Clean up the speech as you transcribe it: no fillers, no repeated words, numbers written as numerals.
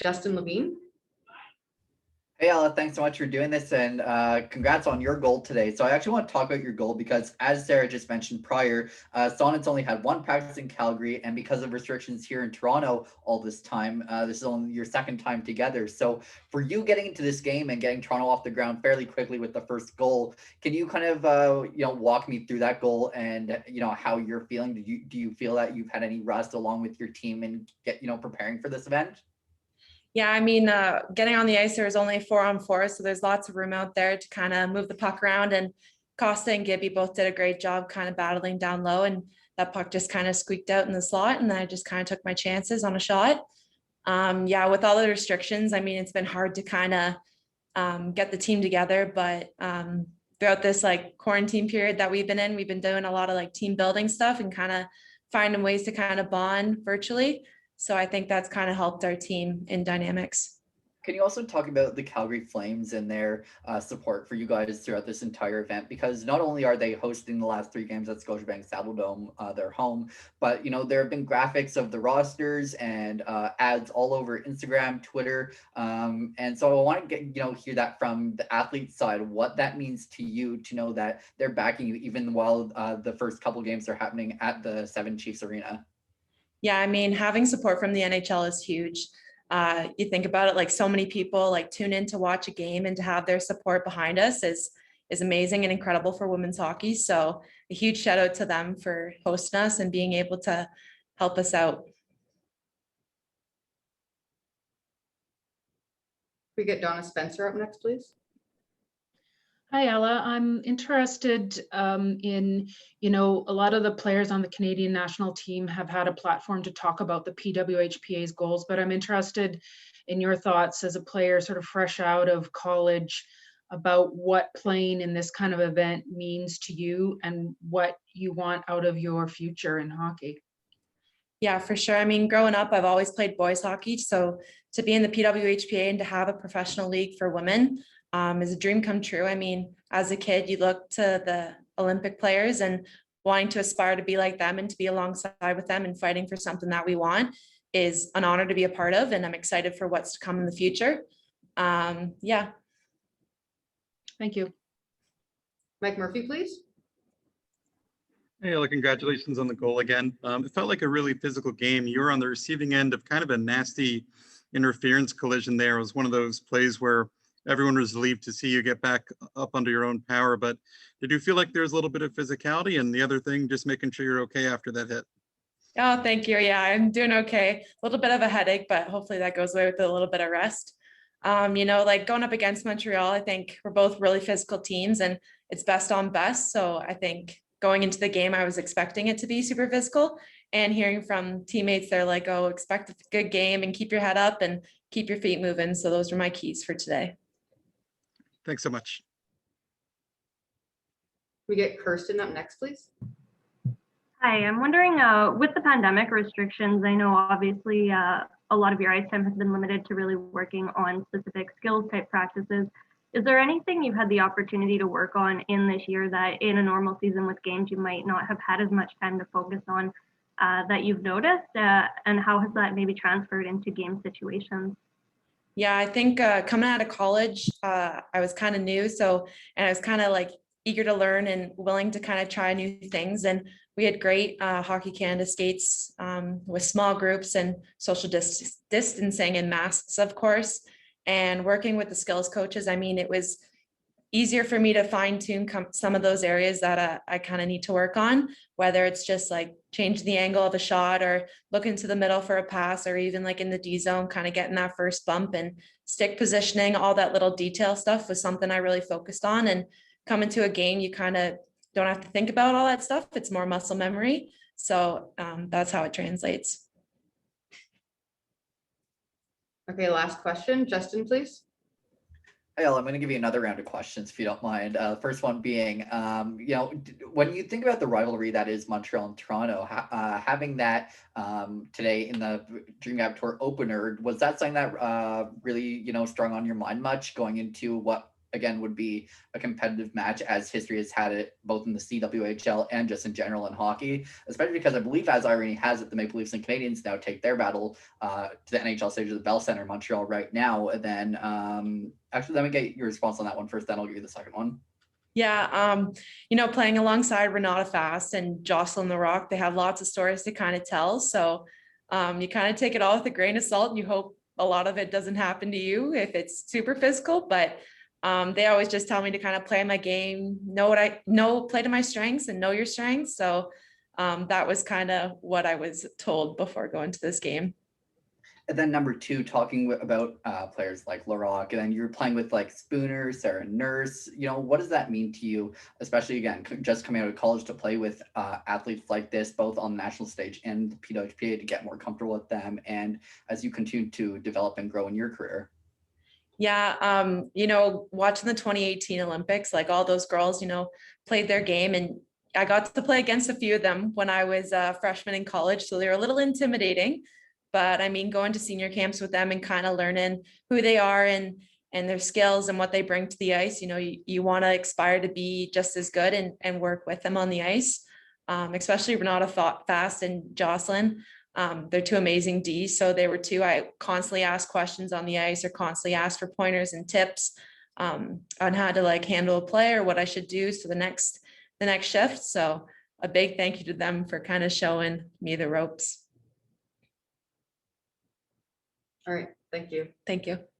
Justin Levine. Hey, Ella, thanks so much for doing this, and congrats on your goal today. So I actually want to talk about your goal because, as Sarah just mentioned prior, Sonnet's only had one practice in Calgary, and because of restrictions here in Toronto all this time, this is only your second time together. So for you getting into this game and getting Toronto off the ground fairly quickly with the first goal, can you kind of walk me through that goal and how you're feeling? Do you feel that you've had any rest along with your team and preparing for this event? Yeah, I mean, getting on the ice, there was only 4-on-4, so there's lots of room out there to kind of move the puck around. And Costa and Gibby both did a great job kind of battling down low, and that puck just kind of squeaked out in the slot, and then I just kind of took my chances on a shot. Yeah, with all the restrictions, I mean, it's been hard to kind of get the team together, but throughout this like quarantine period that we've been doing a lot of like team building stuff and kind of finding ways to kind of bond virtually. So I think that's kind of helped our team in dynamics. Can you also talk about the Calgary Flames and their support for you guys throughout this entire event? Because not only are they hosting the last 3 games at Scotiabank Saddledome, their home, but there have been graphics of the rosters and ads all over Instagram, Twitter, and so I want to get hear that from the athlete side, what that means to you to know that they're backing you even while the first couple games are happening at the Seven Chiefs Arena. Yeah, I mean, having support from the NHL is huge. You think about it, like so many people like tune in to watch a game, and to have their support behind us is amazing and incredible for women's hockey. So a huge shout out to them for hosting us and being able to help us out. We get Donna Spencer up next, please. Hi, Ella. I'm interested in, a lot of the players on the Canadian national team have had a platform to talk about the PWHPA's goals, but I'm interested in your thoughts as a player sort of fresh out of college about what playing in this kind of event means to you and what you want out of your future in hockey. Yeah, for sure. I mean, growing up, I've always played boys hockey. So to be in the PWHPA and to have a professional league for women is a dream come true. I mean, as a kid, you look to the Olympic players and wanting to aspire to be like them and to be alongside with them and fighting for something that we want is an honor to be a part of. And I'm excited for what's to come in the future. Yeah. Thank you. Mike Murphy, please. Hey, Ella, congratulations on the goal again. It felt like a really physical game. You were on the receiving end of kind of a nasty interference collision there. It was one of those plays where everyone was relieved to see you get back up under your own power. But did you feel like there was a little bit of physicality? And the other thing, just making sure you're okay after that hit? Oh, thank you. Yeah, I'm doing okay. A little bit of a headache, but hopefully that goes away with a little bit of rest. Like going up against Montreal, I think we're both really physical teams and it's best on best. So I think going into the game, I was expecting it to be super physical, and hearing from teammates, they're like, oh, expect a good game and keep your head up and keep your feet moving. So those were my keys for today. Thanks so much. We get Kirsten up next, please. Hi, I'm wondering, with the pandemic restrictions, I know obviously a lot of your ice time has been limited to really working on specific skills type practices. Is there anything you've had the opportunity to work on in this year that in a normal season with games you might not have had as much time to focus on that you've noticed? And how has that maybe transferred into game situations? Yeah, I think coming out of college, I was kind of new. And I was kind of like eager to learn and willing to kind of try new things. And we had great Hockey Canada skates with small groups and social distancing and masks, of course. And working with the skills coaches, I mean, it was easier for me to fine tune some of those areas that I kind of need to work on, whether it's just like change the angle of a shot or look into the middle for a pass, or even like in the D zone, kind of getting that first bump and stick positioning. All that little detail stuff was something I really focused on. And coming to a game, you kind of don't have to think about all that stuff. It's more muscle memory. So that's how it translates. Okay, last question. Justin, please. Hey, I'm going to give you another round of questions if you don't mind. First one being, when you think about the rivalry that is Montreal and Toronto, having that today in the Dream Gap Tour opener, was that something that really, strung on your mind much going into what again would be a competitive match, as history has had it both in the CWHL and just in general in hockey, especially because I believe, as Irene has it, the Maple Leafs and Canadians now take their battle to the NHL stage of the Bell Center in Montreal right now. And then actually, let me get your response on that one first, then I'll give you the second one. Yeah, playing alongside Renata Fast and Jocelyn The Rock, they have lots of stories to kind of tell. So you kind of take it all with a grain of salt, and you hope a lot of it doesn't happen to you if it's super physical. But they always just tell me to kind of play my game, know what I know, play to my strengths and know your strengths. So that was kind of what I was told before going to this game. And then number two, talking about players like Laroque, and then you're playing with like Spooner, Sarah Nurse. What does that mean to you, especially again, just coming out of college to play with athletes like this, both on the national stage and the PWHPA, to get more comfortable with them, and as you continue to develop and grow in your career? Yeah, watching the 2018 Olympics, like all those girls, played their game, and I got to play against a few of them when I was a freshman in college. So they were a little intimidating, but I mean, going to senior camps with them and kind of learning who they are and their skills and what they bring to the ice, you want to aspire to be just as good and work with them on the ice, especially Renata Fast and Jocelyn. They're two amazing Ds. So they were two I constantly asked questions on the ice, or constantly asked for pointers and tips on how to like handle a play or what I should do. So the next shift. So a big thank you to them for kind of showing me the ropes. All right, thank you. Thank you.